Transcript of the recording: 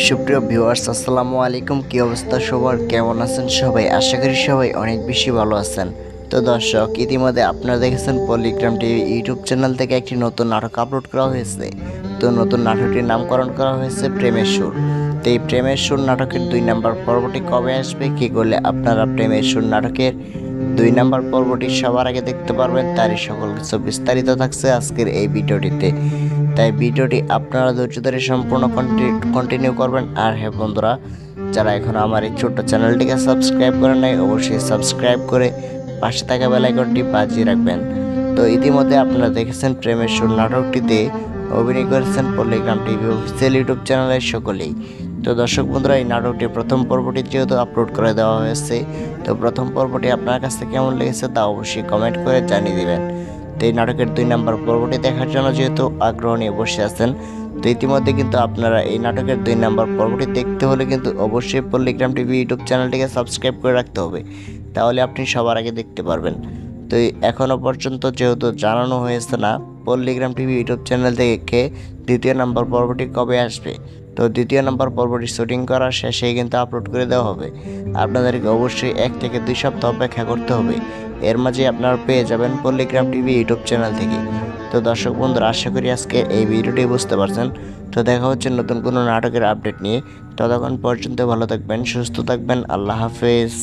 সুপ্রিয় ভিউয়ার্স, আসসালামু আলাইকুম। কি অবস্থা সবার, কেমন আছেন সবাই? আশা করি সবাই অনেক বেশি ভালো আছেন। তো দর্শক, ইতিমধ্যে আপনারা দেখেছেন পল্লিগ্রাম টিভি ইউটিউব চ্যানেল থেকে একটি নতুন নাটক আপলোড করা হয়েছে। তো নতুন নাটকটির নামকরণ করা হয়েছে প্রেমের সুর। তো এই প্রেমের সুর নাটকের 2 নাম্বার পর্বটি কবে আসবে, কী করলে আপনারা প্রেমের সুর নাটকের 2 নাম্বার পর্বটি সবার আগে দেখতে পারবেন, তারই সকল কিছু বিস্তারিত থাকছে আজকের এই ভিডিওটিতে। তাই ভিডিওটি আপনারা ধৈর্য ধরে সম্পূর্ণ কন্টিনিউ করবেন। আর হ্যাঁ বন্ধুরা, যারা এখন আমার এই ছোট্ট চ্যানেলটিকে সাবস্ক্রাইব করেন নাই, অবশ্যই সাবস্ক্রাইব করে পাশে থাকা বেল আইকনটি বাজিয়ে রাখবেন। তো ইতিমধ্যে আপনারা দেখেছেন প্রেমের সুর নাটকটিতে অভিনয় করেছেন পল্লিগ্রাম টিভি অফিসিয়াল ইউটিউব চ্যানেলের সকলেই। তো দর্শক বন্ধুরা, এই নাটকটির প্রথম পর্বটি যেহেতু আপলোড করে দেওয়া হয়েছে, তো প্রথম পর্বটি আপনার কাছে কেমন লেগেছে তা অবশ্যই কমেন্ট করে জানিয়ে দিবেন। তো এই নাটকের 2 নাম্বার পর্বটি দেখার জন্য যেহেতু আগ্রহ নিয়ে বসে আছেন, তো ইতিমধ্যে কিন্তু আপনারা এই নাটকের 2 নাম্বার পর্বটি দেখতে হলে কিন্তু অবশ্যই পল্লিগ্রাম টিভি ইউটিউব চ্যানেলটিকে সাবস্ক্রাইব করে রাখতে হবে, তাহলে আপনি সবার আগে দেখতে পারবেন। তো এখনও পর্যন্ত যেহেতু জানানো হয়েছে না পল্লিগ্রাম টিভি ইউটিউব চ্যানেল থেকে 2য় নাম্বার পর্বটি কবে আসবে, তো 2য় নাম্বার পর্বটি শুটিং করার শেষেই কিন্তু আপলোড করে দেওয়া হবে। আপনাদেরকে অবশ্যই 1 থেকে 2 সপ্তাহ অপেক্ষা করতে হবে, এর মাঝে আপনারা পেয়ে যাবেন পল্লিগ্রাম টিভি ইউটিউব চ্যানেল থেকে। তো দর্শক বন্ধুরা, আশা করি আজকে এই ভিডিওটি বুঝতে পারছেন। তো দেখা হচ্ছে নতুন কোনো নাটকের আপডেট নিয়ে। ততক্ষণ পর্যন্ত ভালো থাকবেন, সুস্থ থাকবেন। আল্লাহ হাফেজ।